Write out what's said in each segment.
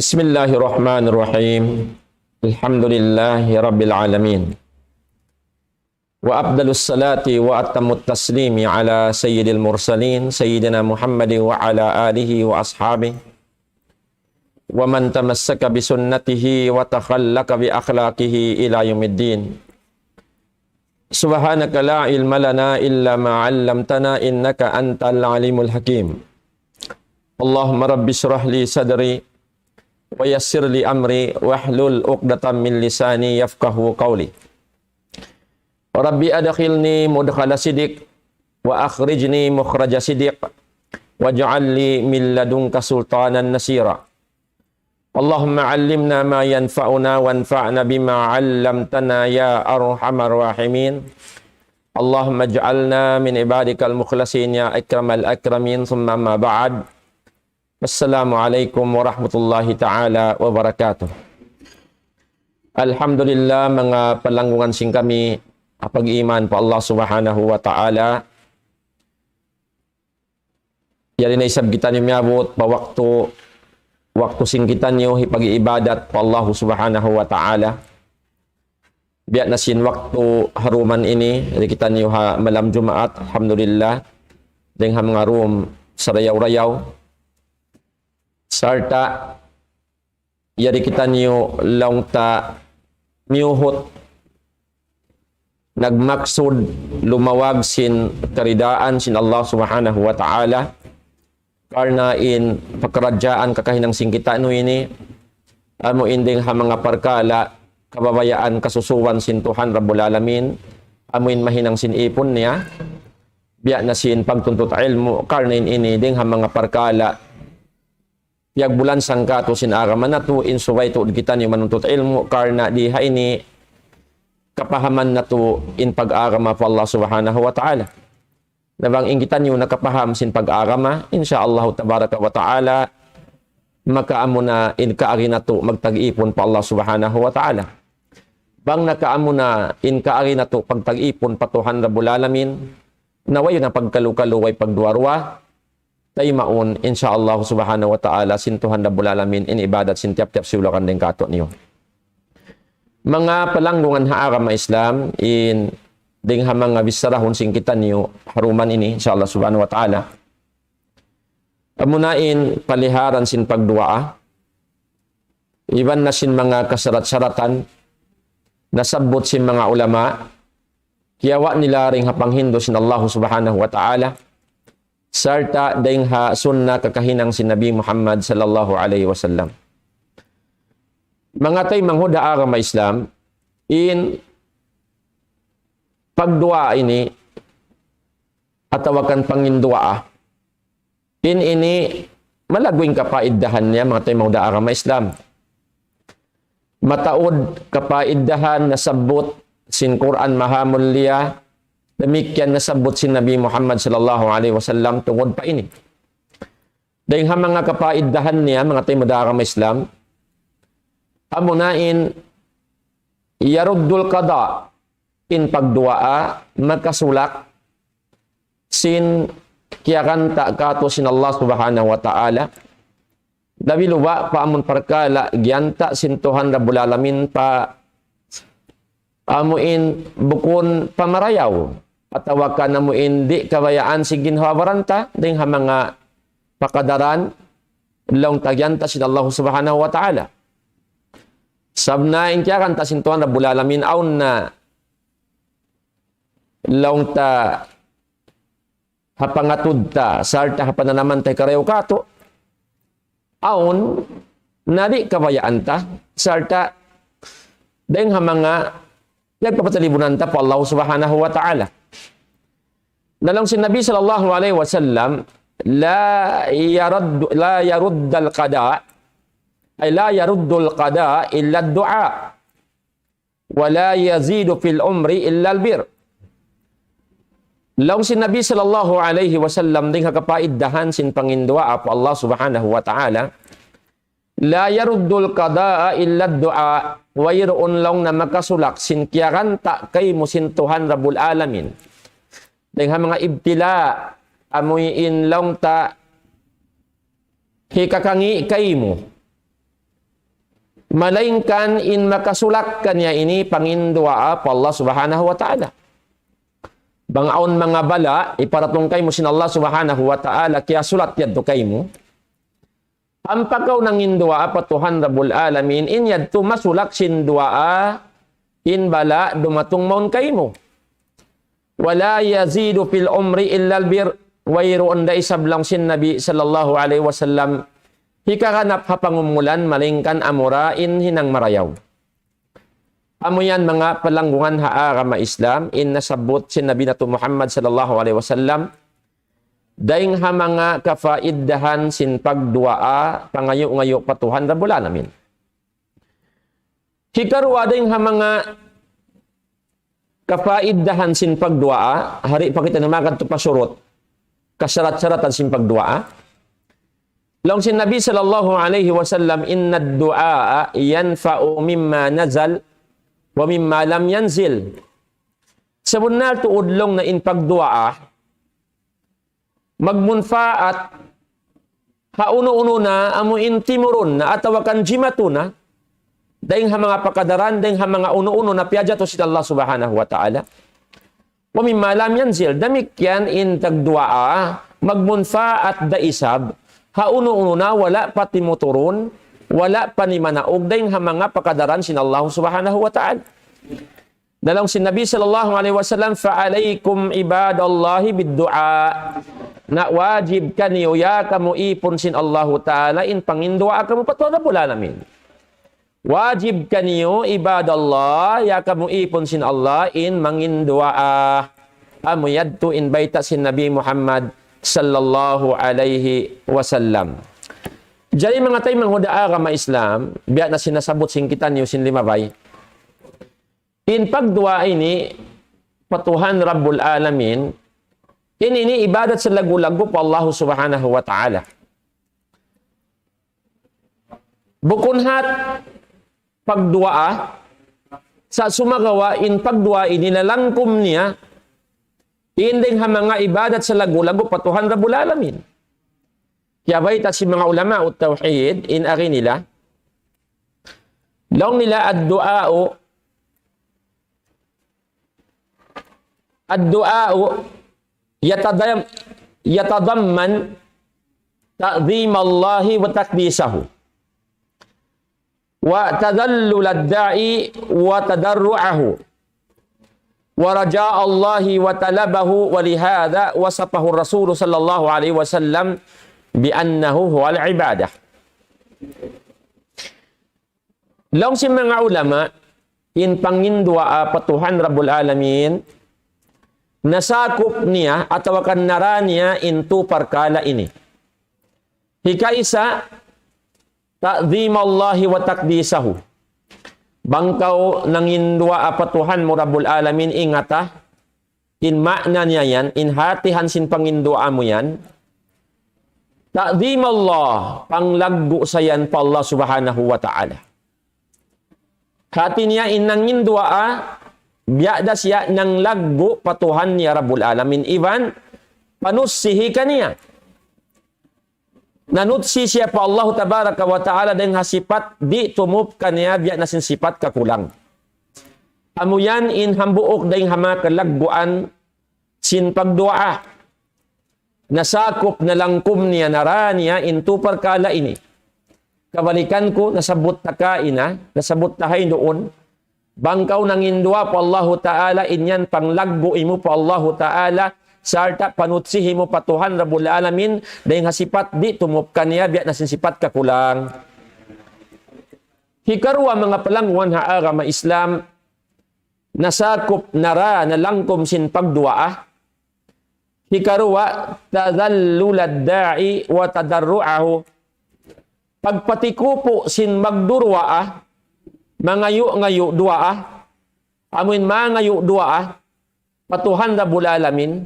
Bismillahirrahmanirrahim. Alhamdulillahi rabbil alamin. Wa afdalus salati wa atamut taslimi ala sayyidil mursalin sayyidina Muhammadin wa ala alihi wa ashabihi wa man tamassaka bi sunnatihi wa takhallaqa bi akhlaqihi ila yaumiddin. Subhanaka la ilma lana illa ma 'allamtana innaka antal alimul hakim. Allahumma rabbi shrah li sadri wa yassir li amri wahlul 'uqdatam min lisani yafqahu qawli. Rabbi adkhilni mudkhala sidq wa akhrijni mukhraja sidq waj'al li min ladunka sultanan nasira. Allahumma 'allimna ma yanfa'una wanfa'na bima 'allamtana ya arhamar rahimin. Allahumma ij'alna min ibadikal mukhlasin ya akramal akramin. Thumma ma ba'd. Assalamualaikum warahmatullahi ta'ala wabarakatuh. Alhamdulillah mga palanggungan sing kami pag-iman po Allah subhanahu wa ta'ala. Yari na isab kita niyo miyabot pa waktu sing kita niyo ipag-iibadat po Allah subhanahu wa ta'ala. Biya na sin waktu haruman ini, yari kita niyo malam Jumaat, alhamdulillah. Deng ha mga room sa rayaw-rayaw. Sarta, yari kita niyo lang ta miyuhot nagmaksud lumawag sin karidaan sin Allah subhanahu wa ta'ala karna in pagkaradyaan kakahinang singkita no ini amo inding ha mga parkala kababayaan kasusuwan sin Tuhan Rabbul Alamin amuin mahinang sin ipon niya biya na sin pagtuntut ilmu karna in ini ding ha mga parkala piyag bulan sangkato sin araman na to insuway to kita niyo manuntut ilmu karna di ha ini kapahaman na to in pag-arama po Allah subhanahu wa ta'ala. Nabang inggitan niyo nakapaham sin pag-arama insyaallah tabaraka wa ta'ala makaamo na in kaari na to magtag-ipon po Allah subhanahu wa ta'ala. Bang nakaamo na in kaari na to pagtag-ipon patuhan Rabbul Alamin naway na pagkalukaluway pagduarwa tayo maun, insyaallah subhanahu wa ta'ala, sintuhan Rabbul Alamin, in ibadat, sintiap-tiap siulakan din kato niyo. Mga palanggungan haarama Islam, in ding ha mga bisarahon singkitan niyo, haruman ini, insyaallah subhanahu wa ta'ala. Amunain, paliharan sin pagduaa, iban na sin mga kasarat-saratan, nasabot sin mga ulama, kiyawa nila ring hapanghindo sin Allah subhanahu wa ta'ala, sarta ding ha sunnah kakahinang si Nabi Muhammad sallallahu alaihi wasallam. Mga tay manghuda agama Islam in pagdua ini atawakan pangindua in ini malagwing kapaiddahan niya mga tay manghuda agama Islam. Mataod kapaiddahan nasabot sin Quran mahamul liya demikian nasabot si Nabi Muhammad sallallahu alaihi wasallam tungod pa ini. Dahil ha mga kapaiddahan niya, mga tayo madarama Islam, amunain, yaruddul qada, in pagduaa, magkasulak, sin kiyakanta kato sin Allah subhanahu wa ta'ala, dabiluwa pa amun parkala, gyanta sin Tuhan Rabbul Alamin pa, amuin bukun pamarayaw, atawakan na mo hindi kabayaan si ginhawaranta ding ha mga pakadaran long tagyanta sin Allah subhanahu wa ta'ala. Sabna inkiyakan ta sin Tuhan Rabbul Alamin aun na long ta hapangatud ta sarta hapananaman tay karayo kato aun nadi kabayaan ta sarta ding ha mga nagpapatalibunan ta po Allah subhanahu wa ta'ala. Nalang si Nabi sallallahu alaihi wasallam la yaruddul qada ay la yaruddul qada illa ad-du'a wa la yazidu fil umri illa al-bir. Laung si Nabi sallallahu alaihi wasallam ding kapaiddahan sin pangindua po Allah subhanahu wa ta'ala la yaruddul qada illa ad-du'a wayroon lang na makasulak sin kiyaranta kay mo sin Tuhan Rabbul Alamin. Dengan mga ibtila amoy in lang ta hikakangi kay mo Malainkan in makasulak kanya ini pangindua pa Allah subhanahu wa ta'ala. Bangaon mga bala, iparatong kay mo sin Allah subhanahu wa ta'ala, kaya sulat yadto kay mo. Ampakaw ng indua pa Tuhan Rabbul Alamin, in yadto masulak sin dua in bala dumatong maun kay mo. Wala yazidu fil umri illa albir, wayroon da isablang sin Nabi sallallahu alaihi wasallam, hikakanap hapangumulan malingkan amurain hinang marayaw. Amo yan mga palanggungan haarama Islam, in nasabot sin Nabi nato Muhammad sallallahu alaihi wasallam, daing ha mga kafaiddahan sin pagduaa, pangayo-ngayo patuhan Rabbul Alamin. Hikarwa daing ha mga kafaiddahan sin pagduaa, hari pa kita namakad to pasurot, kasarat-saratan sin pagduaa. Long sin Nabi sallallahu alaihi wasallam, inna ad-du'a yanfa'u mimma nazal wa mimma lam yanzil. Sabunal tuudlong na in pagdu'a, magmunfaat hauno-uno na amo in timuron na atawakan jimatuna, daing ha mga pakadaran, daing ha mga uno-uno na piadya to si Allah subhanahu wa ta'ala. Wa mimma lam yanzil, damikyan in tagdu'a, magmunfaat da isab, hauno-uno na wala pa timuturon, wala pa ni manaog, daing ha mga pakadaran sin Allah subhanahu wa ta'ala. Dalang sin Nabi sallallahu alaihi wasallam, fa'alaikum ibadallahi bid-du'a, na wajib kaniyo ya kamu ipon sin Allah ta'ala in pangindua kamu patuhan Rabbul Alamin. Wajib kaniyo ibadallah ya kamu ipon sin Allah in mangindua amu yadto in baita sin Nabi Muhammad sallallahu alaihi wasallam. Jadi mga tayo mga agama Islam, biya na sinasabot sin kita niyo sin limabay. In pagdua ini patuhan Rabbul Alamin, ini ibadat sa lagu-lagu pa Allah subhanahu wa ta'ala. Bukunhat pagdua sa sumagawa in pagdua inilalangkom niya inding ha mga ibadat sa lagu-lagu pa Tuhan Rabbul Alamin. Kaya ba ita si mga ulama o tawhid in ari nila, long nila ad-du'a'u yatadamman ta'zim Allah wa takdisahu wa tadallul ad-da'i wa tadarru'ahu wa raja' Allah wa talabahu, wa lihada wasafahu Rasul sallallahu alaihi wasallam bi annahu huwal ibadah. Long si mga ulama in pangindua patuhan Rabbul Alamin, nasakop niya at tawakan nara niya into parkala ini. Hikaisa, ta'zim Allahi wa takdisahu. Bangkaw ng indua apatuhan mo Rabbul Alamin, ingata, in makna niya yan, in hatihan sin pangindua mo yan. Ta'zim Allah, panglaggo sa yan pa Allah subhanahu wa ta'ala. Hati niya in nang indua biada siya ng laggo patuhan niya Rabbul Alamin. Iban, panussihi kaniya. Nanutsi siya pa Allah tabaraka wa ta'ala dahil hasipat di tumup kaniya biya na sinsipat kakulang. Amuyan in hambuok dahil hama kalagbuan sin pagdua. Nasakop na langkum niya naraniya in tupar kala ini. Kabalikan ko, nasabot na kaina, nasabot na hay doon, bangkaw nang indua pa Allah ta'ala, inyan panglaggo imo pa Allah ta'ala, sarta panutsihi mo patuhan Rabbul Alamin, dahil hasipat di tumupkan niya, biya nasinsipat kakulang. Hikarwa mga palangwan haagama Islam, nasakop nara na langkom sin pagduaa, hikarwa tadallulad da'i wa tadarru'ahu, pagpatikupo sin magdurwaa, mangayo-ngayo duaa, amin mangayo duaa, patuhan Rabbul Alamin,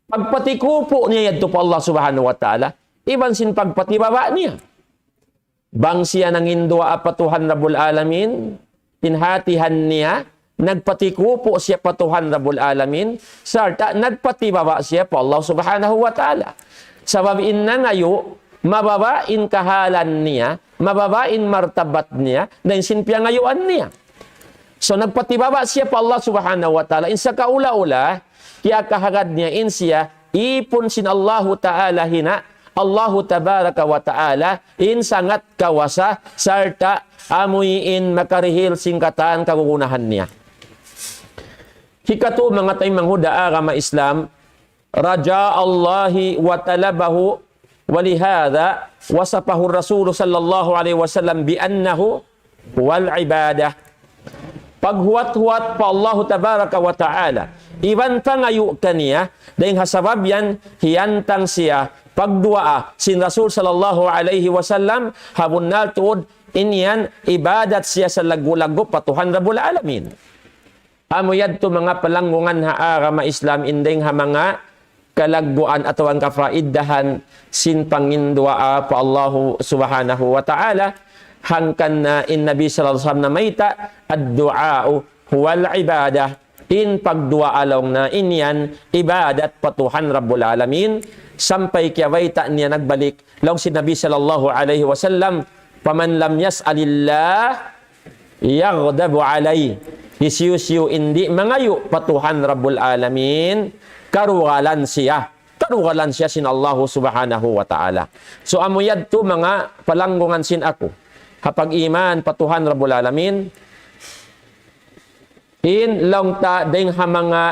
pagpatikupo niya yadto pa Allah subhanahu wa ta'ala, iban sin pagpatibaba niya. Bang siya nang indua patuhan Rabbul Alamin, tinhatihan niya, nagpatikupo siya patuhan Rabbul Alamin, sarta nagpatibaba siya pa Allah subhanahu wa ta'ala. Sabab inna ngayo, mababain kahalan niya, mababain martabat niya dan sinpiangayuan niya. So nagpatibaba siya pa Allah subhanahu wa ta'ala. Insa kaula-ula, kaya kahagad niya siya, ipon sin Allahu ta'ala hina, Allahu tabaraka wa ta'ala, sangat kawasa, sarta amuyin makarihil singkatan kagugunahan niya. Hikatu mga tayo manghuda agama Islam, raja Allahi wa talabahu walihada wasapahu Rasul sallallahu alaihi wasallam bi annahu wal ibadah. Paghuwat-huwat pa Allah tabaraka wa ta'ala, iban pangayu kaniya, dahil hasabab yan, hiyantang siya, pagdua sin Rasul sallallahu alaihi wasallam, habun naltuod, inyan, ibadat siya sa lagu-lagu patuhan Rabbul Alamin. Amuyad to mga palangungan ha agama Islam, indeng ha mga kalagbuan atau ang kafaiddahan sin pangindua pa Allah subhanahu wa ta'ala, hangkan na in Nabi sallallahu alaihi wasallam na maita ad-du'a huwal ibadah, in pagdua along na inyan ibadat patuhan Rabbul Alamin, sampai kiyawaita niya nagbalik long si Nabi sallallahu alaihi wasallam, paman lam yas'alillah yaghdabu alai, isiyu indi mangayu patuhan Rabbul Alamin, karugalan siya sin Allah subhanahu wa ta'ala. So amuyad to mga palanggungan sin ako, hapag iman patuhan Rabbul Alamin, in long ta ding ha mga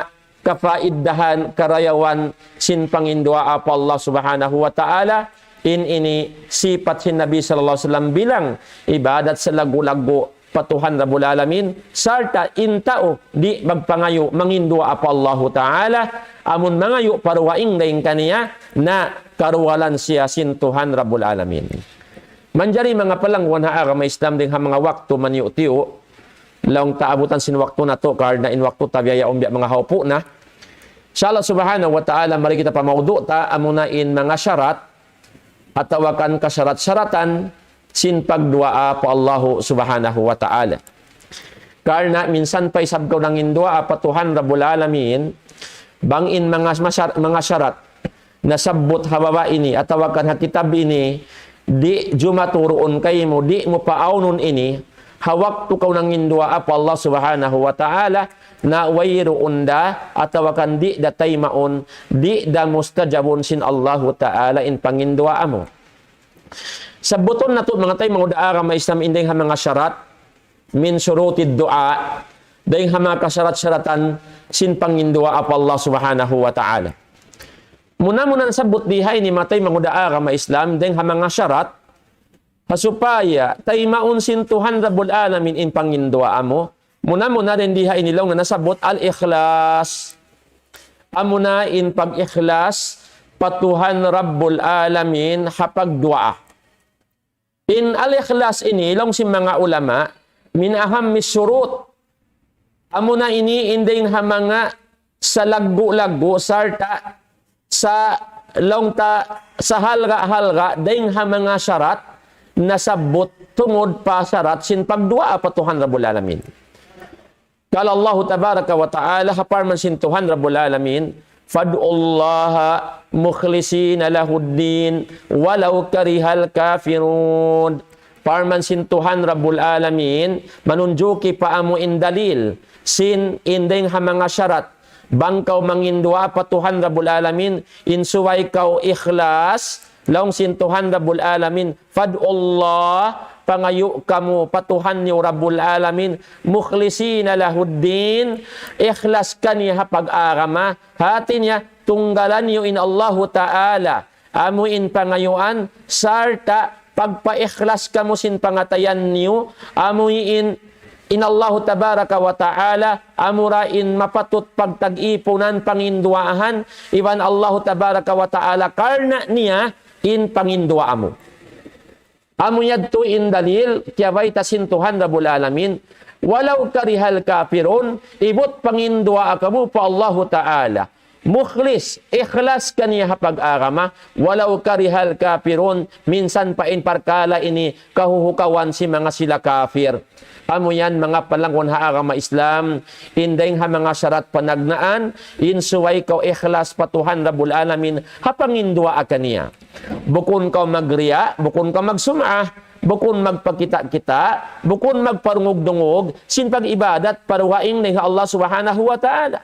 kafaiddahan karayawan sin pangindua apa Allah subhanahu wa ta'ala, in ini sipat sin Nabi sallallahu alaihi wasallam bilang ibadat sa lagu-lagu patuhan Rabbul Alamin, sarta intao di magpangayo mangindua apa Allah ta'ala, amun mangayo paruwaing daing kaniya na karuwalan siya sin Tuhan Rabbul Alamin. Manjari mga palangwan ha agama Islam ding ha mga waktu maniyo-tiyo, laong taabutan sin waktu na to, karna in waktu tabiyaya umbya mga haupo na. Sa Allah subhanahu wa ta'ala, mari kita pamaudu ta, amuna in mga syarat, at tawakan kasyarat-syaratan, sin pagdua pa Allah subhanahu wa ta'ala. Karna minsan pa isabgaw ng indua pa Tuhan Rabbul Alamin, bangin mga syarat, na sabot hababa ini, at tawakan ha kitab ini, di jumaturoon kayo mo, di mo paaunon ini, hawak tu kau nangindua apa Allah subhanahu wa ta'ala, na wayro unda, atawakan di datay maon, di da mustajabun sin Allah ta'ala in pangindua mo. Sabuton na to mga tay mga daara may Islam, indeng ha mga syarat, min syurutid du'a, dahil ha mga kasyarat-syaratan sin pangindua apa Allah subhanahu wa ta'ala. Muna-muna sabot dihay ni matay mga daara may Islam, dahil ha mga syarat, hasupaya tay maunsin Tuhan Rabbul Alamin in pangindua mo. Muna rin diha inilaw na nasabot al-ikhlas. Amuna in pag-ikhlas patuhan Rabbul Alamin hapagdua. In al-ikhlas ini long si mga ulama min aham misurut. Amuna ini inding ha mga sa lagu-lagu sarta sa longta sa halga-halga ding ha mga syarat nasabot tungod pa syarat sin pagdua pa Tuhan Rabbul Alamin. Kalau Allah tabaraka wa ta'ala haparman sin Tuhan Rabbul Alamin, fad'ullaha mukhlisina lahuddin walau karihal kafirun. Parman sin Tuhan Rabbul Alamin, manunjuki pa amo in dalil sin indeng ha mga syarat bangkaw mangindua pa Tuhan Rabbul Alamin, insuway kaw ikhlas laong sin Tuhan Rabbul Alamin, fad'ullah pangayu kamu patuhan niyo Rabbul Alamin, mukhlisina lahuddin, ikhlas kaniya pag-agama, hati niya tunggalan niyo in Allahu Ta'ala, amuin pangayuan, sarta pagpa-ikhlas kamu sin pangatayan niyo, amuin in Allahu Tabaraka wa Ta'ala, amurain mapatut pagtag-ipunan panginduahan, iwan Allahu Tabaraka wa Ta'ala, karna niya in pangindua mo. Amuyad to in dalil, kiyabay tasin Tuhan Rabbul Alamin, walau karihal kafirun, ibut pangindua akamu pa Allahu Ta'ala. Mukhlis, ikhlas kaniya pag-agama, walau karihal kafirun, minsan pa in parkala ini kahuhukawan si mga sila kafir. Amo yan mga palangon ha agama Islam, indeng ha mga syarat panagnaan, insuway kaw ikhlas patuhan Rabbul Alamin, hapangindua akaniya. Bukun kaw magriya, bukun kaw magsum'ah, bukun magpakita-kita, bukun magparungog-dungog, sin pag-ibadat, paruhaing ni Allah subhanahu wa ta'ala.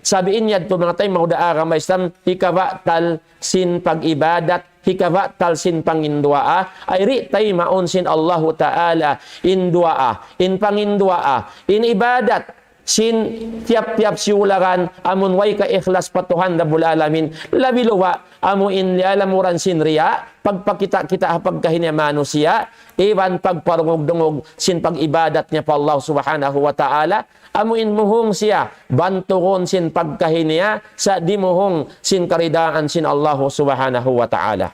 Sabiin niya ito mga tayo, maudaara may Islam, hikabatal sin pag-ibadat, hikabatal sin pangindua, ay ri tayo maon sin Allah ta'ala, indua, in pangindua, in ibadat, sin tiap-tiap siularan, amun way ka ikhlas patuhan na bulalamin, labiluwa, amun in lialamuran sin riya, pagpakita-kita hapagkahinya manusia, iwan pagparungog-dungog sin pag-ibadat niya pa Allah subhanahu wa ta'ala, amuin muhong siya, bantugon sin pagkahinya, sa di muhong sin karidaan sin Allah subhanahu wa ta'ala.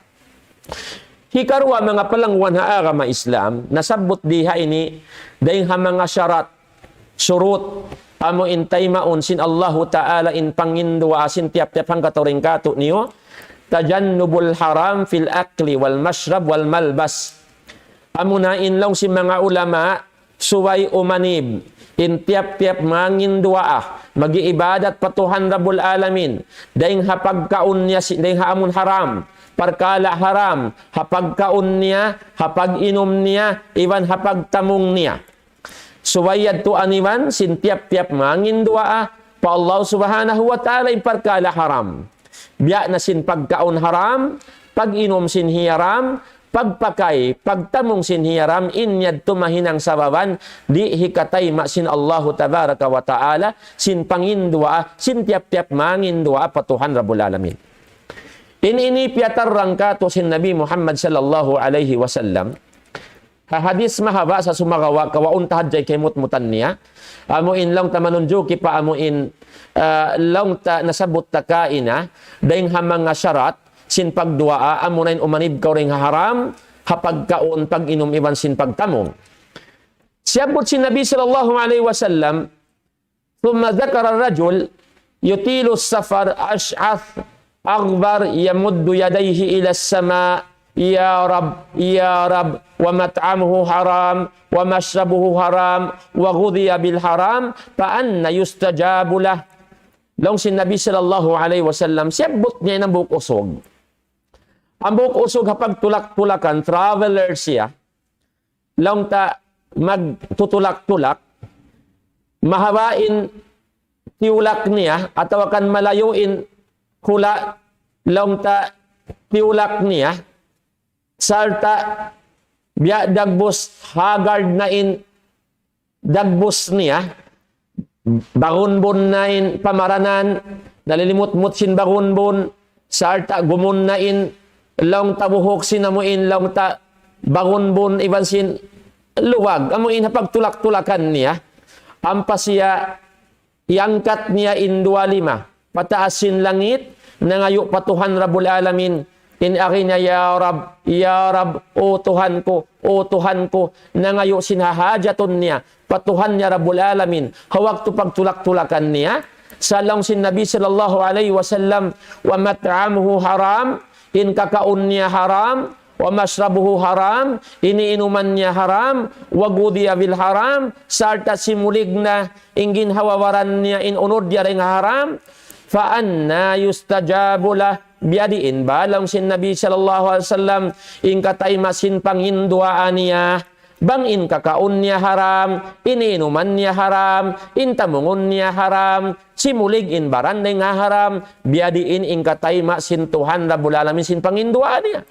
Hikarwa mga palangwan ha agama Islam, nasabot diha ini, dahil ha mga syarat, surut, amo intay maun sin Allahu ta'ala in pangindua sin tiap-tiap hang katuring kato niyo, tajannubul haram fil akli wal mashrab wal malbas. Amo na inlong si mga ulama, suway umanib, in tiap-tiap mangindua, mag-iibadat patuhan Rabbul Alamin, dahil hapagkaun niya, dahil amun haram, parkala haram, hapagkaun niya, hapag-inom niya, iwan hapagtamong niya. Suwayad to animan, sin tiap-tiap mangindua, pa Allah subhanahu wa ta'ala in parkala haram. Biya na sin pagkaon haram, pag-inom sin hiyaram, pagpakay, pagtamong sin hiyaram, inyad tumahinang sababan, di hikatay masin Allahu tabaraka wa ta'ala, sin pangindua, sin tiap-tiap mangindua, patuhan Rabbul Alamin. Ini piatarang kato sin Nabi Muhammad sallallahu alaihi wasallam, hadis mahaba sa sumagawa kawaun tahadjay kemut-mutan niya, amuin lang ta manunjuki pa amuin lang ta nasabot ta kaina, dahil mga syarat, sin pagduaa, amunain umanib ka ring haram, hapagkaon, pag-inom iban sin pagtamong. Siyabot si Nabi sallallahu alaihi wasallam, thumma dhakara rajul, yutilu safar ash'ath, aghbar, yamuddu yadayhi ila sama, ya Rab, wa mat'amuhu haram, wa mashrabuhu haram, wa ghudhiya bil haram, fa anna yustajabu lah. Long si Nabi sallallahu alaihi wasallam, siyabot niya ng buhok usog. Ang buhok usog hapag tulak-tulakan, traveler siya, long ta magtutulak-tulak, mahawain tiulak niya, ataw kan malayuin hula, long ta tiulak niya, sarta biya dagbos hagard na in dagbos niya, bangunbon na in pamaranan, nalilimut-mut sin bangunbon, sarta gumun na in long tabuhok sinamuin, long ta bangunbon iban sin luwag, amuin hapagtulak-tulakan niya, ampas siya iangkat niya in 25, pataas sin langit, nangayo patuhan Rabbul Alamin, in akin niya, ya Rab, o Tuhan ko, nangayo sinhahajaton niya, patuhan niya Rabbul Alamin, hawag to pagtulak-tulakan niya, salang sin Nabi sallallahu alaihi wasallam, wa mat'amuhu haram, in kakaun niya haram, wa mashrabuhu haram, iniinuman niya haram, wa ghudhiya bil haram, sarta simulig na ingin hawawaran niya in unod niya ring haram, fa anna yustajabu lah, biadiin balang sin Nabi sallallahu alaihi wasallam, in katay masin panghinduaan niya, bang in kakaun niya haram, iniinuman niya haram, in tamungon niya haram, simulig in baranday nga haram, biadiin in katay masin Tuhan Rabbul Alamin sin panghinduaan niya.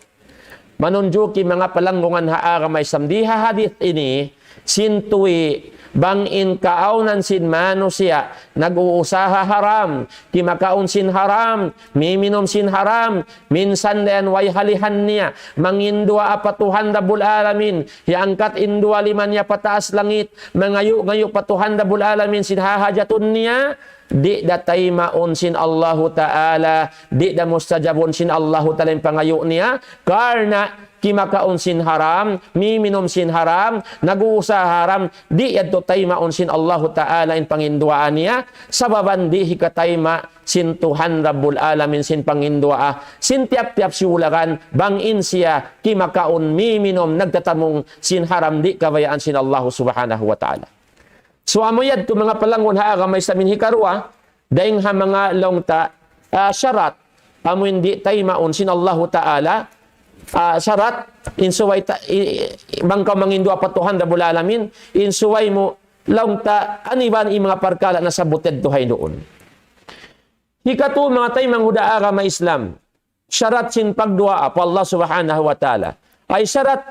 Manunjuki mga palanggungan haa may samdiha hadith ini, sintuwi bang in kaaunan sin manusia, nag-uusaha haram, kimakaon sin haram, miminom sin haram, minsan dayan way halihan niya, mangindua apatuhan Rabbul Alamin, hiangkat indua liman niya pataas langit, mangayo-ngayo patuhan Rabbul Alamin, sin hahajatun niya, di datay maun sin Allahu Ta'ala, di da mustajabun sin Allahu Ta'ala yung pangayo niya, karena kimakaon sin haram, miminom sin haram, nag-uusa haram, di yadto tay maun sin Allahu Ta'ala in panginduaan niya, sababan di hikatay sin Tuhan Rabbul Alamin sin pangindua, sin tiap-tiap siulagan, bangin siya, kimakaon, miminom, nagtatamong sin haram, di kabayaan sin Allahu Subhanahu wa Ta'ala. So amoyad to mga palangon haa may samin hikarwa, daing ha mga longta syarat, amo hindi tay maun sin Allahu Ta'ala, syarat insuway bangkaw mangindua patuhan Rabbul Alamin insuway mo laung ta aniban i mga parkala na sabuted tuhay doon. Hikatu mga tay manghuda agama Islam syarat sin pagdua pa Allah Subhanahu wa taala ay syarat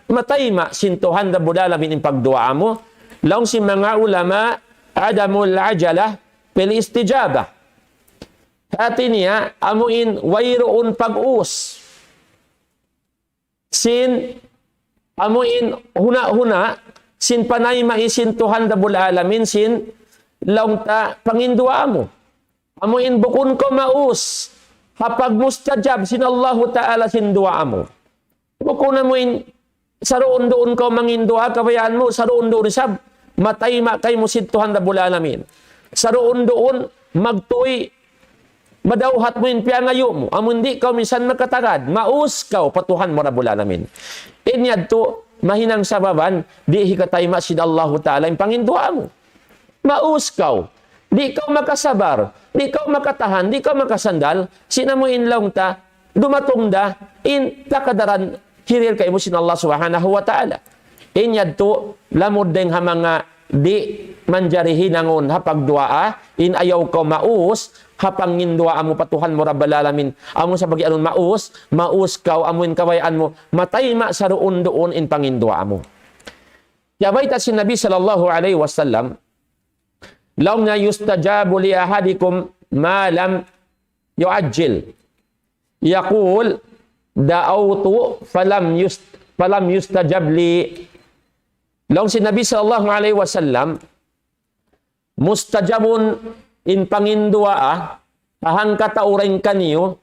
matayma sin Tuhan Rabbul Alamin in pagdua mo laung si mga ulama adamul ajalah pil istijabah. Hati niya amuin wayroon pag-us sin amuin huna-huna sin panay maisin Tuhan Rabbul Alamin sin laung ta pangindua mo amuin bukun ko maus hapag mustajab sin Allah Ta'ala sin dua mo bukun amuin saroon doon ko mangindua kabayaan mo saroon doon sab matay kay mo sin Tuhan Rabbul Alamin saroon doon magtuy madauhat mo in piangayo mo. Amun di ka minsan makatagad. Maus kaw patuhan mo Rabbul Alamin. Inyad to, mahinang sababan, di hikatay masin Allah Ta'ala yung pangindua mo. Maus kaw. Di ka makasabar. Di ka makatahan. Di ka makasandal. Sinamuin lang ta, dumatong da, in takadaran, hiril kay mo sin Allah Subhanahu wa Ta'ala. Inyad to, lamod deng ha mga di manjarihin nangon hapagdua in ayaw ko maus hapangindua amo patuhan mo Rabbul Alamin amo sa bagi anon maus kaw amuin kawayan mo matayma sa roon doon in pangindua mo. Yabay ta si Nabi sallallahu alaihi wasallam law na yustajabu li ahadikum ma lam yuajjil yaqul da'awtu falam yustajab li. Laung si Nabi sallallahu alaihi wasallam mustajabun in pangindua ahang katauring kaniyo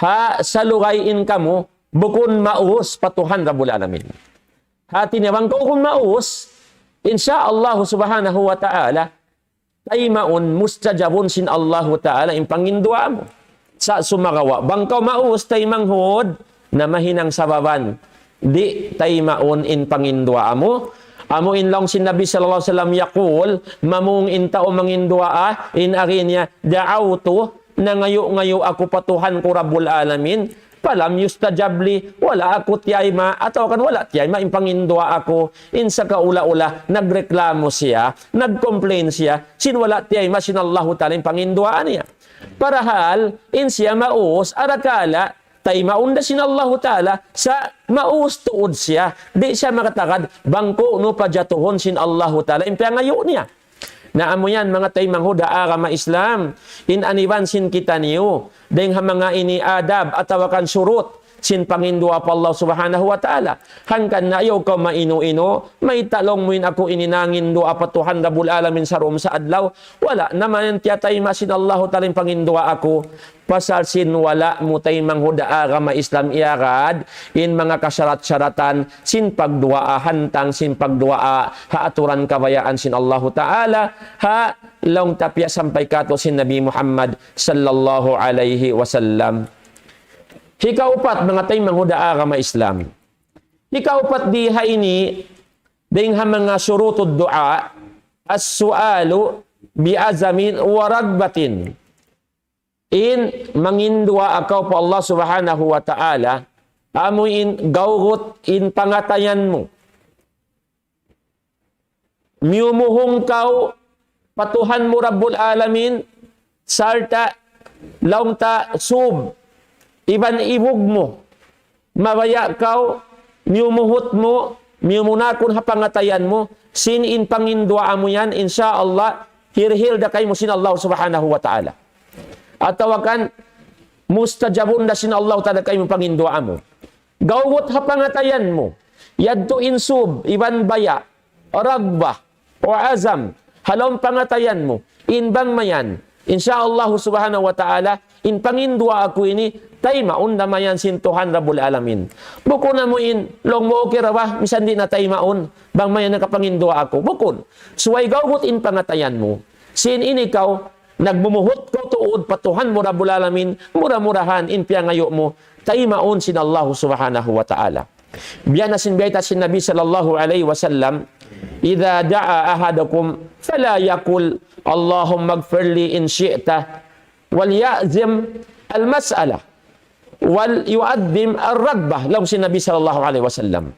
ha salugay in kamo bukun maus patuhan Rabbul Alamin. Hati niya bang kung maus insyaallah Subhanahu wa Ta'ala ay maun mustajabun sin Allah Ta'ala in pangindua mo sa sumagawa bangkaw maus tay manghod na mahinang sababan di tay maun in pangindua mo. Amuin lang si Nabi sallallahu alaihi wasallam yaqul mamung inta o mangindua in ari niya da'awtu na ngayo ako patuhan ko Rabbul Alamin palam yustajabli wala ako tiyayma ataw kan wala tiyayma in pangindua ako in sa kaula-ula nagreklamo siya nagcomplain siya sin wala tiyayma sin Allah Ta'ala in pangindua niya parahal in siya maus arakala tay maunda sin Allah Ta'ala sa maus tuod siya. Di siya makatagad bangko no pajatuhon sin Allah Ta'ala impiangayo niya. Naamo yan mga tay manghuda agama Islam. In aniwan sin kita niyo. Deng mga ini adab atawakan surut sin pangindua pa Allah Subhanahu wa Ta'ala. Hangkan na ayaw ka maino-ino, may talong mo ako ininangin doa patuhan Rabbul Alamin sa room sa adlaw. Wala naman tiyatay masin Allah Ta'ala pangindua ako. Pasal sin wala mo tay manghuda agama Islam iarad in mga kasyarat-syaratan sin pagdua hantang sin pagdua haaturan kabayaan sin Allah Ta'ala ha long tapya sampai kato sin Nabi Muhammad sallallahu alaihi wasallam. Hikaupat mga tay manghuda agama Islam. Hikaupat diha ini ding ha mga syurutud du'a as-su'alu bi'azamin wa ragbatin. In mangindua akaw po Allah Subhanahu wa Ta'ala amuin gawgot in pangatayan mo. Miumuhong kaw patuhan mo Rabbul Alamin sarta laungta sub iban ibog mo mabaya kaw miumuhot mo miumunakon ha pangatayan mo sin in pangindua mo yan insyaallah hirhil da kay mo sin Allah Subhanahu wa Ta'ala. Atawakan mustajabun da sin Allah Ta'ala kay mo pangindua mo. Gawot ha pangatayan mo. Yadto insub, iban baya, ragbah, o azam, halong pangatayan mo. Inbang mayan. Insyaallah Subhanahu wa Ta'ala, in pangindua ako ini, tay maun na mayan sin Tuhan Rabbul Alamin. Bukon na mo in, long mo okay rawa, misan di na tay maun, bang mayan nakapangindua ako. Bukon. Suway gawot in pangatayan mo. Sin ini ikaw, nagbumuhot ko tuod patuhan mo Rabbul Alamin, mura-murahan in piangayo mo, tay maun sin Allah Subhanahu wa Ta'ala. Biyan na sin biyayta sin Nabi sallallahu alaihi wasallam, idha da'a ahadakum, fala yakul, Allahumma gfirli in syi'ta, wal ya'zim al-mas'ala. wal yu'addim ar-ragbah law si Nabi sallallahu alaihi wasallam.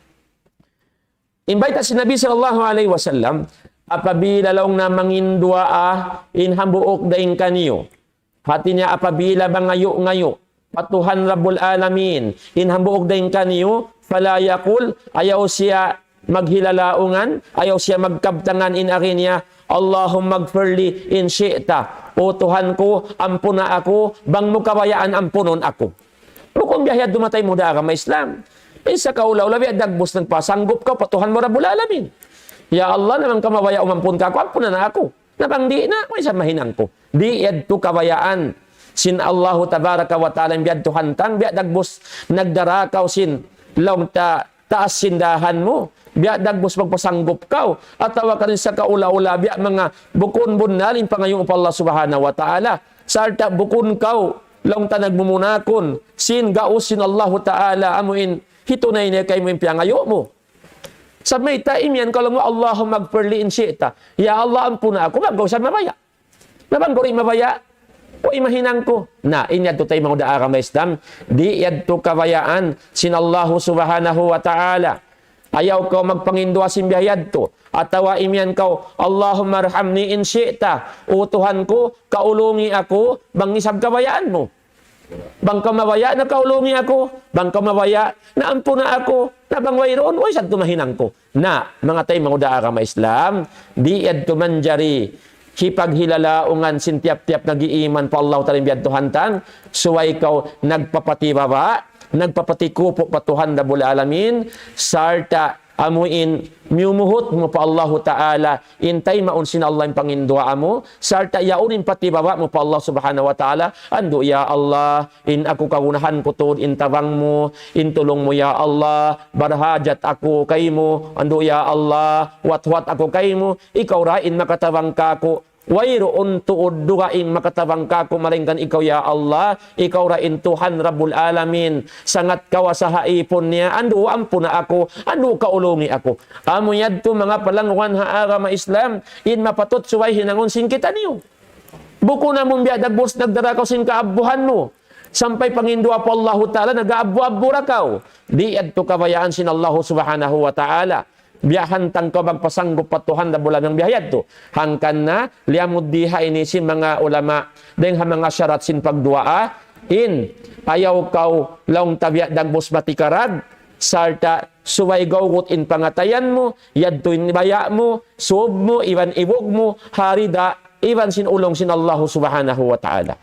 Imbita si Nabi sallallahu alaihi wasallam apabila law na mangindua in hambuok daing kaniyo. Hati niya apabila bangayo-ngayo patuhan Rabbul Alamin in hambuok daing kaniyo fala yaqul ayaw siya maghilalaungan, ayaw siya magkabtangan in akin niya, Allahumma gfirli in syi'ta. O Tuhan ko, ampuna ako, bang mo kabayaan ampunon ako. Pero kung biyahiyad dumatay mo da ka Islam, sa kaulaw, labi at dagbos ng pasanggup ka, patuhan mo Rabbul Alamin. Ya Allah, naman kamabaya umampun ka ako, ampuna na ako. Nabang di na, may sa mahinang ko. Di yadto kabayaan. Sin Allahu tabaraka wa ta'ala, biyad tuhantang, biyad dagbos nagdarakaw sin, long taas sindahan mo. Biya dagbos magpasanggup kaw. At tawa ka rin sa kaula-ula, biya mga bukun bunalin pangayong pa Allah subhanahu wa ta'ala. Sarta bukun kaw, lang ta nagmumunakon. Sin gausin Allah ta'ala, amuin, hitunay na kayo mo yung piyangayo mo. Sa may taim yan, kalau mo, Allahumma magperli in syi'ta. Ya Allah, ampuna ako, magaw sa mabaya. Nabang ko rin mabaya. O imahinang ko. Na, inyadto tayo mga daara may Islam. Di yadto kabayaan, sin Allah subhanahu wa ta'ala. Ayaw kau magpangindua simbiyayad to. At tawa imyan kau, Allahumma arhamni in syi'ta. O Tuhan ko, kaulungi ako, bang isab kabayaan mo. Bang kamabaya na kaulungi ako, bang kamabaya na ampuna ako, na bang wayroon, o isad tumahinang ko. Na, mga tayo mga daara may Islam, di yadto manjari, hipaghilalaungan sintiap-tiap nag-iiman pa Allah talim biyad tuhantang, suway kau nagpapatibaba, nagpapatikupo patuhan Rabbul Alamin, sarta amuin miumuhot mo pa Allah Ta'ala, intay maunsin Allah yung pangindua mo, sarta yaunin pati baba mo pa Allah Subhanahu wa Ta'ala, ando ya Allah, in ako kagunahan ko to, in tabang mo, in tulong mo ya Allah, barhajat ako kay mo, ando ya Allah, wat-wat ako kay mo, ikaw ra in makatabang ka ko, wayroon tuod dugaing makatabang ka kumalingkan ikaw ya Allah, ikaw ra in Tuhan Rabbul Alamin, sangat kawa sa haipon niya, ando ampuna ako, ando kaulungi ako. Amo yadto mga palanguan haara ma Islam, in mapatot suway hinangon sin kita niyo. Buko na mong biadagbos nagdarakaw sin kaabuhan mo, sampay pangindua po Allah Ta'ala, nag-aabu-abu rakaw. Di yadto kabayaan sin Allah Subhanahu wa Ta'ala. Biyahan tang ka magpasanggop patuhan na bulan ng biyayad to. Hangkan na, liamod diha ini si mga ulama, dahil mga syarat sin pagduaa, in, ayaw kaw laong tabiat dagbos batikarag, sarta suway gawgot in pangatayan mo, yadto in baya mo, sub mo, iwan ibog mo, harida, iwan sin ulong sin Allah subhanahu wa ta'ala.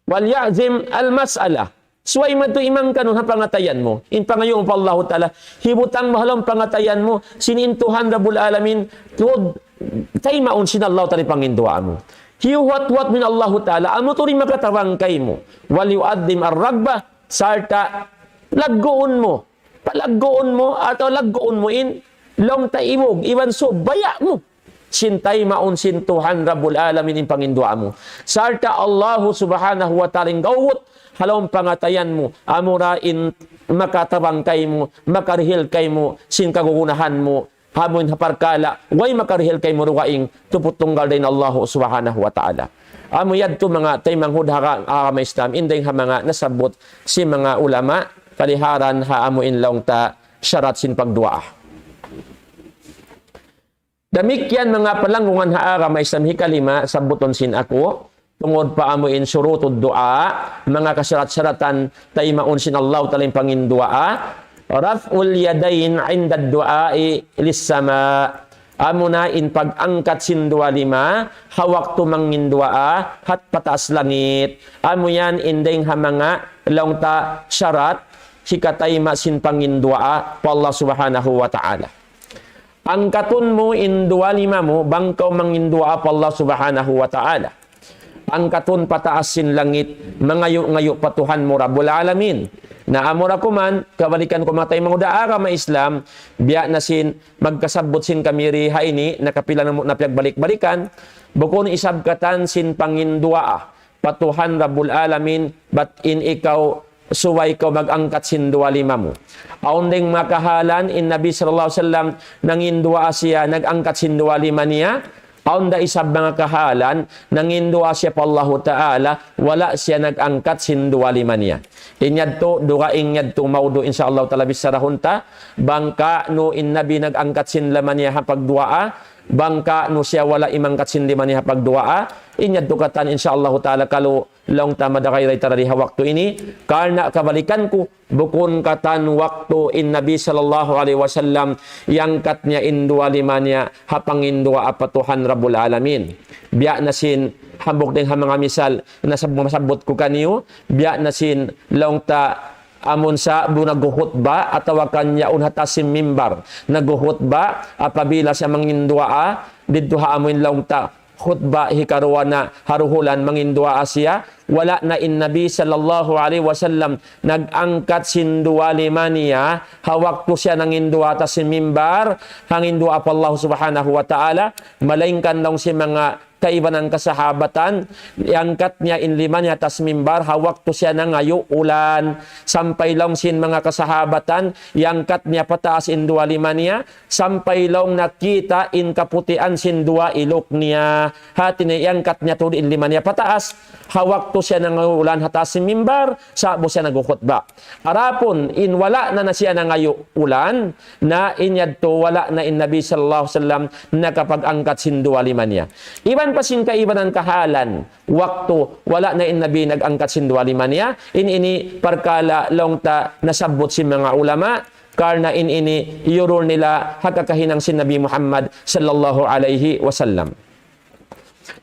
Wal ya'zim al-mas'ala. Suway man ito imang kanon ha pangatayan mo. In pangayong pa Allah Ta'ala. Hibutang mahalang pangatayan mo. Sinintuhan Rabbul Alamin. Tuod, tayo maun sin Allah Ta'ala pangindua mo. Hiwat-wat min Allah Ta'ala. Amo to rin makatawang kay mo. Waliuaddim ar-ragba. Sarta, laggoon mo. Palaggoon mo atau laggoon mo in long taimog. Iwan so, baya mo. Sintay maun sintuhan Rabbul Alamin in pangindua mo. Sarta Allah Subhanahu wa Ta'ala gawot halawang pangatayan mo, amura in makatabang kay mo, makarihil kay mo, sin kagugunahan mo, hamon haparkala, way makarihil kay mo ruwaing tuputunggal din Allah subhanahu wa ta'ala. Amo yad to mga taymang hudhara ma Islam, inday ha mga nasabot si mga ulama, kaliharan ha amo in laong ta syarat sin pagduaa. Damikyan mga palangungan ha ma Islam hikalima, sabuton sin ako, tungod pa amo in surutud doa, mga kasyarat-syaratan tayo maunsin Allah talang pangindua, raf'ul yadain inda duai lissama, amo na in pag-angkat sin dua lima, hawak tumangin dua, hat pataas langit, amo yan indeng ha mga laong ta syarat, hikatay masin pangindua, pa Allah subhanahu wa ta'ala. Angkatun mo in dua lima mo, bangkaw mangindua pa Allah subhanahu wa ta'ala. Angkatun pataasin langit, mangayo-ngayo patuhan mo Rabbul Alamin. Na amora ko man, kabalikan ko matay mga daara ma Islam, biya na sin, magkasabot sin kamiri ha ini, nakapila na mo na balik-balikan, bukon isabkatan sin pangindua, patuhan Rabbul Alamin, bat in ikaw, suway ko mag-angkat sin dua lima mo. Aunding makahalan, in Nabi sallallahu alaihi wasallam, nangindua siya, nag-angkat sin dua lima niya, Aunda isab mga kahalan, nangindua siya pa Allah Ta'ala, wala siya nag-angkat sindua lima niya. Inyad to, dugaing nyad to maudo insyaAllah ta'ala bisarahunta, bangka no innabi nag-angkat sin lima niya hapagduaa, bangka no siya wala imangkat sin lima niya hapagduaa, inyad to katan insyaAllah ta'ala kalau long tamadakay ray tarariha waktu ini, karena kabalikan ko, bukun katan waktu in Nabi sallallahu alaihi wasallam yang katnya indua lima niya hapang indua apa Tuhan Rabbul Alamin. Biya nasin hambok din ha mga misal masabot ko kaniyo, biya nasin long ta amon sa bu naguhutba atawa kanya unhatasim mimbar naguhutba apabila siya mangindua didto ha amon long ta khutbah hikaruana haruhulan mangindua Asia wala na in Nabi sallallahu alaihi wasallam nagangkat sindua limania hawaktu siya nangindua ta si mimbar hangindua pa Allah subhanahu wa ta'ala malaingkan lang si mga kaiba ng kasahabatan, iangkat niya in lima niya tas mimbar, hawak to siya ng ngayo ulan, sampay lang sin mga kasahabatan, iangkat niya pataas in dua lima niya, sampay lang nakita in kaputian sin dua ilok niya, hati niya iangkat niya to in lima niya pataas, hawak to siya ng ulan hatas sin mimbar, sabo siya nagukutba. Arapon, in wala na siya ng ngayo ulan, na inyad to wala na in Nabi sallallahu alaihi wasallam nakapag-angkat sin dua lima niya. Iban pasin kaiban ng kahalan waktu wala na in Nabi nag-angkat sin dua lima niya ini parkala long ta nasabot si mga ulama karna ini iyurul nila hakakahinang sin Nabi Muhammad sallallahu alaihi wasallam.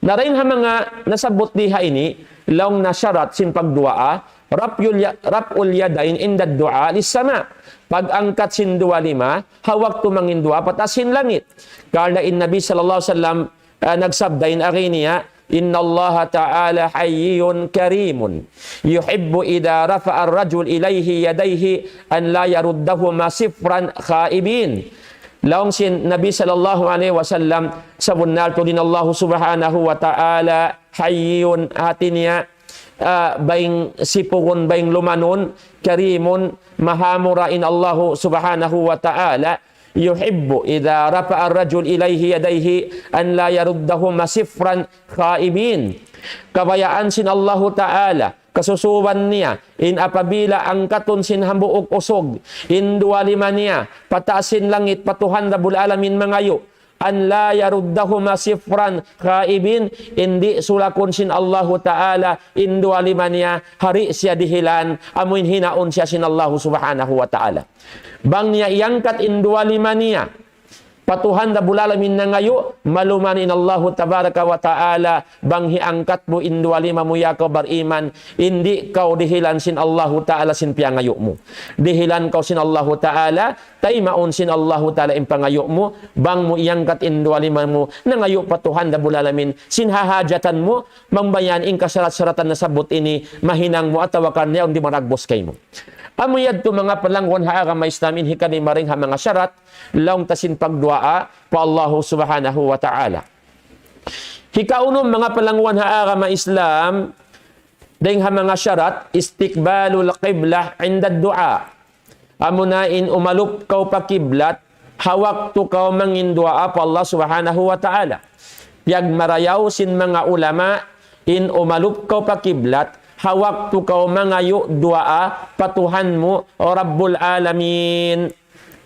Narain ha mga nasabot diha ini long na syarat sin pagduaa rapul yadain inda du'a lis-sama pag-angkat sin dua lima hawak tumangin dua patasin langit karna in Nabi sallallahu alaihi wasallam nagsabdain akiniya inna Allah ta'ala hayyun karimun yuhibbu idha rafa'a ar-rajul ilayhi yadayhi an la yaruddahuma sifran khaibin. Laong sin Nabi sallallahu alaihi wasallam sabunnal to din Allah subhanahu wa ta'ala hayyun hatinya baing sipugon baing lumanon karimun mahamurain Allah subhanahu wa ta'ala yuhibbu idza rafa'a ar-rajul ilayhi yadayhi an la yaruddahuma sifran khaibin. Kabayaan sin Allah Ta'ala kasusuban niya in apabila angkaton sin hambuok usog in dua lima niya pataasin langit patuhan Rabbul Alamin mangayo an la yaruddahuma sifran khaibin indi sulakon sin Allah Ta'ala in dua lima niya hari siya dihilan amuin hinaon siya sin Allah subhanahu wa ta'ala bang niya iangkat in dua lima niya patuhan Rabbul Alamin na ngayo malumanin Allah tabaraka wa ta'ala bang hiangkat mo in dua lima mo ya kau beriman indi kau dihilan sin Allah Ta'ala sin piangayo mo dihilan kau sin Allah Ta'ala taimaon sin Allah Ta'ala in pangayo mo bang mo iangkat in dua lima mo na ngayo patuhan Rabbul Alamin sin hahajatan mo mangbayan in kasarat-saratan na sabot ini mahinang mo at tawakan niya hindi maragbos kay mo. Amuyad to mga palangwan haaga may islamin hikani maring ha mga syarat laong tasin pagduaa pa Allah subhanahu wa ta'ala. Hikaunom mga palangwan haaga may Islam ding ha mga syarat istiqbalul qiblah inda du'a. Amunain umalup kau pa kiblat hawak to kau mangindua pa Allah subhanahu wa ta'ala. Piyag marayaw sin mga ulama in umalup kau pa kiblat hawak tu kau mangayo doa patuhan mo o Rabbul Alamin.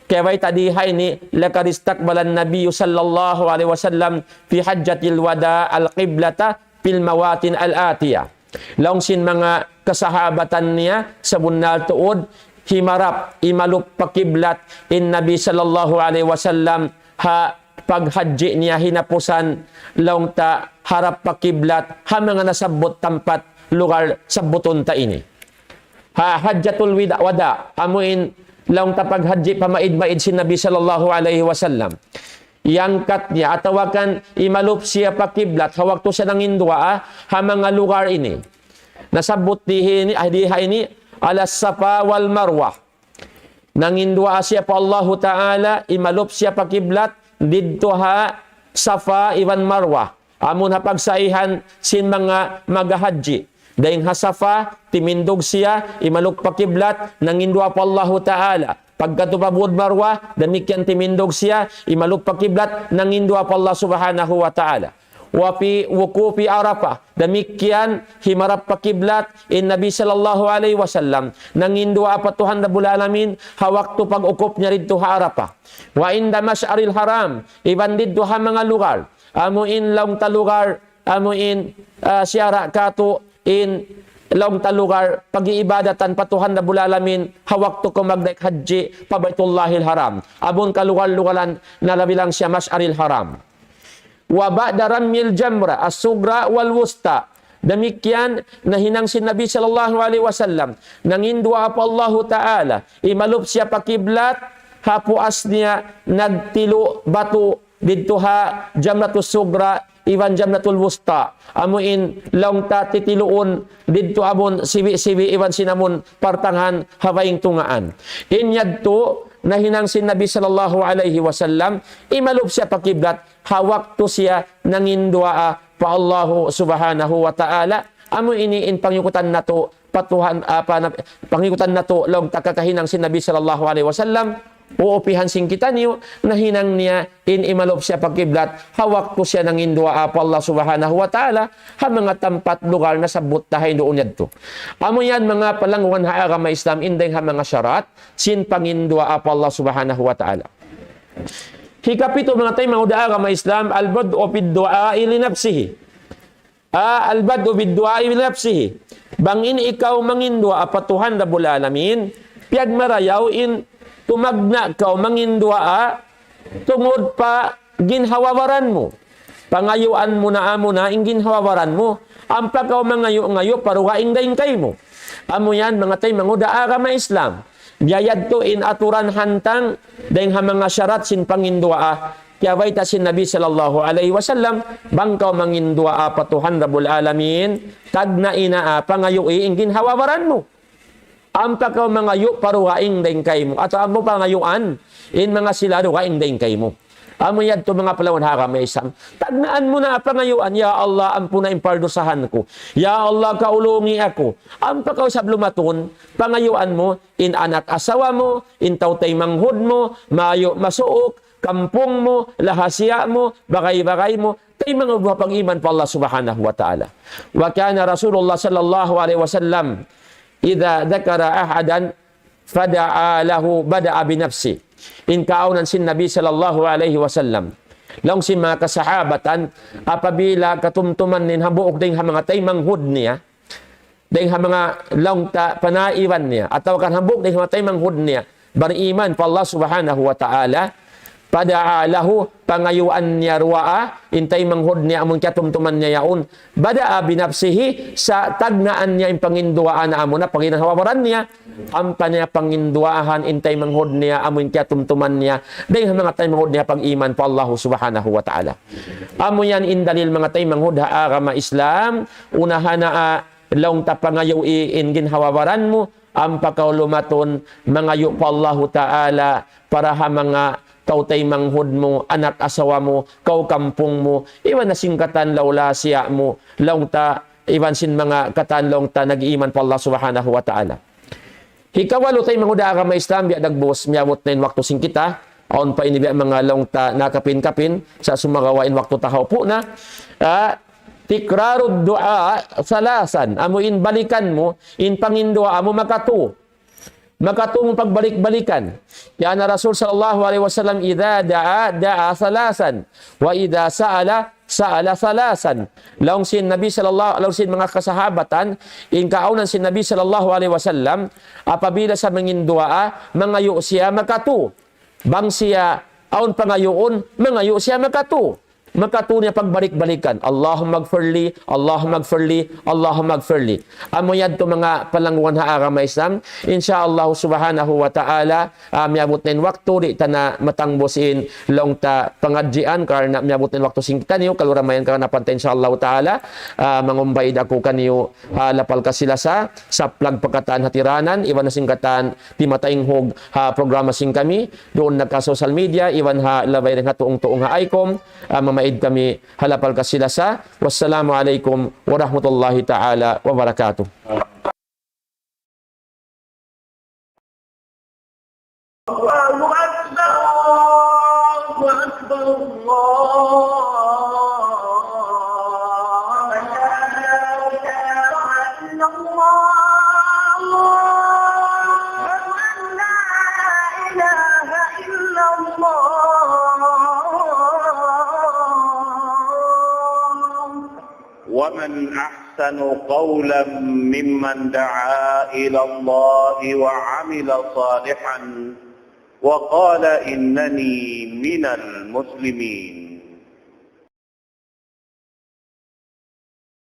Kaya tadi hay ni lakaristakbalan Nabi sallallahu alaihi wasallam fi hajjatil wada al-qiblata fil mawatin al-atiya. Laong sin mga kasahabatan niya sa bunal tuod himarap imalup pakiblat in Nabi sallallahu alaihi wasallam ha paghaji niya hinapusan laong ta harap pakiblat ha mga nasabot tampat lugar sa buton ta ini. Hajjatul wada amuin laong tapag haji pamaid-maid si Nabi sallallahu alaihi wasallam. Iangkat niya atawakan imalup siya pa kiblat hawak to siya ng indua ha mga lugar ini. Nasabot diha ini ala Safa wal Marwah. Nang indua siya pa Allah Ta'ala imalup siya pa kiblat didto ha Safa iwan Marwah. Amun ha pagsaihan sin mga magahaji. Dahing hasafa, timindog siya, imaluk pa kiblat, nangindwa pa Allah Ta'ala. pagkatupabud marwa, damikyan timindog siya, imalup pakiblat, nangindua pa Allah subhanahu wa ta'ala. Wapi wukufi Arafah, demikian himarap pakiblat in Nabi sallallahu alaihi wasallam nangindua apa Tuhan Rabbul Alamin hawaktu pag-ukop niya rito ha Arafah. Wa inda masyaril haram, iban dito ha mga lugar, amuin lang ta lugar, amuin siyara kato in long talugar pag-iibadatan patuhan Rabbul Alamin hawaktu ko magdaik haji pa Baitullahil Haram abon kalugar-lugaran na labilang siya masyaril haram. Wa ba'da ramil jamra as-sugra wal wusta, demikian nahinang si Nabi sallallahu alaihi wasallam nangindua pa Allah Ta'ala imalup siya pakiblat hapuas niya nagtilo batu dito ha jamratus sugra iwan jamratul wusta amuin long ta titiluon dito abon sibi-sibi iwan sinamun partanghan hawaing tungaan inyadto nahinang si Nabi sallallahu alaihi wasallam imalup siya pakiblat hawak to siya nangindua pa Allah subhanahu wa ta'ala amo iniin pangyukutan nato patuhan pangikutan nato long takakahinang si Nabi sallallahu alaihi wasallam uupihan sing kita niyo nahinang niya in imalup siya pakiblat hawak to siya nangindua pa Allah subhanahu wa ta'ala ha mga tempat lugar na sabot tahay doon yadto amo yan mga palanguan ha agama Islam indeng ha mga syarat sin pangindua pa Allah subhanahu wa ta'ala. Hikapito mga tayo mga agama Islam albad'u bid-du'a li nafsihi. Albad'u bid-du'a li nafsihi. Bangin ikaw mangindua apatuhan Rabbul Alamin, piag marayaw in tumagna ka mangindua tungod pa ginhawawaran mo. Pangayuan mo na amo na ing ginhawawaran mo. Ampa ka mangayo-ngayo paruwaing daing kay mo. Amo yan mga tayo mga agama Islam. Biyayad to in aturan hantang dahil ha mga syarat sin pangindua kaya ta sin Nabi sallallahu alaihi wasallam bangkaw mangindua patuhan Rabbul Alamin tagna ina pangayui ingin hawawaran mo ampa ka mangayu paruwaing daing kay mo ato amo pangayuan in mga silado kaing daing kay mo amo yad to mga palawan haka may isang tagnaan mo na pangayuan ya Allah ampuna impardosahan ko ya Allah kaulungi ako ampa ka usab lumaton pangayuan mo in anak asawa mo in tawtay manghud mo mayo masuok kampung mo lahasya mo bagay-bagay mo tay mga buha pag-iman pa Allah subhanahu wa ta'ala. Wa kana Rasulullah sallallahu alaihi wasallam idza dzakara ahadan fada'a lahu bada'a bi nafsi. In kaunan sin Nabi sallallahu alaihi wasallam long si mga kasahabatan apabila katumtuman nin habuok ding ha mga tay manghud niya ding ha mga long ta panaiwan niya ataw kan habuk ding ha tay manghud niya bariman pa Allah subhanahu wa ta'ala pada lahu pangayuan niya ruwaa intay manghud niya amon katumtuman niya yaon bada'a binafsihi sa tagnaan niya in panginduaan na amon na panginhawaran niya ampa niya panginduahan intay manghud niya amon katumtuman niya dahil mga tay manghud niya pag-iman pa Allah subhanahu wa ta'ala amo yan indalil mga tay manghud ha agama Islam unahan na long ta pangayawi in ginhawaran mo ampa ka lumaton mangayo pa Allah ta'ala para ha mga tautay manghud mo, anak asawa mo, kau kampung mo, iwan na singkatan laula siya mo, laung ta, iwan sin mga katan laung ta, nag-iiman pa Allah subhanahu wa ta'ala. Hikawalo tayo mga agama Islam, biya dagbos, miyamot na yung waktu sing kita, aon pa ini biya mga laung ta, nakapin-kapin, sa sumagawain waktu tahaw po na, tikrarud du'a salasan, amuin balikan mo, in pangindua mo makatu, makatungong pagbalik-balikan. Kaya na Rasul sallallahu alaihi wasallam idza da'a salasan wa idza sa'ala salasan. Laung sin Nabi sallallahu alaihi mga kasahabatan in kaunan sin Nabi sallallahu alaihi wasallam apabila sa mangindua mangayo siya makatu. Bang siya aon pangayoon mangayo siya makatu. Makatu niya pagbalik-balikan. Allahumma gfirli, Allahumma gfirli, Allahumma gfirli. Amo yan to mga palanguan ha agama Islam. Insyaallah subhanahu wa ta'ala, miyabot na yung waktu, di ta na matangbosin long ta pangadjian, karena miyabot na yung waktu sing kaniyo, kaluramayan ka na pantay insyaallah ta'ala, mangumbaid ako kaniyo, lapal ka sila sa plag pagkataan hatiranan, iwan na singkatan, di mataing hog programa sing kami, doon nagka-social media, iwan ha labay rin ha tuong-tuong ha ICOM, mamaid kami halapal ka sila sa. Wassalamualaikum warahmatullahi ta'ala wabarakatuh. ومن أحسن قولا ممن دعا إلى الله وعمل صالحا وقال إنني من المسلمين.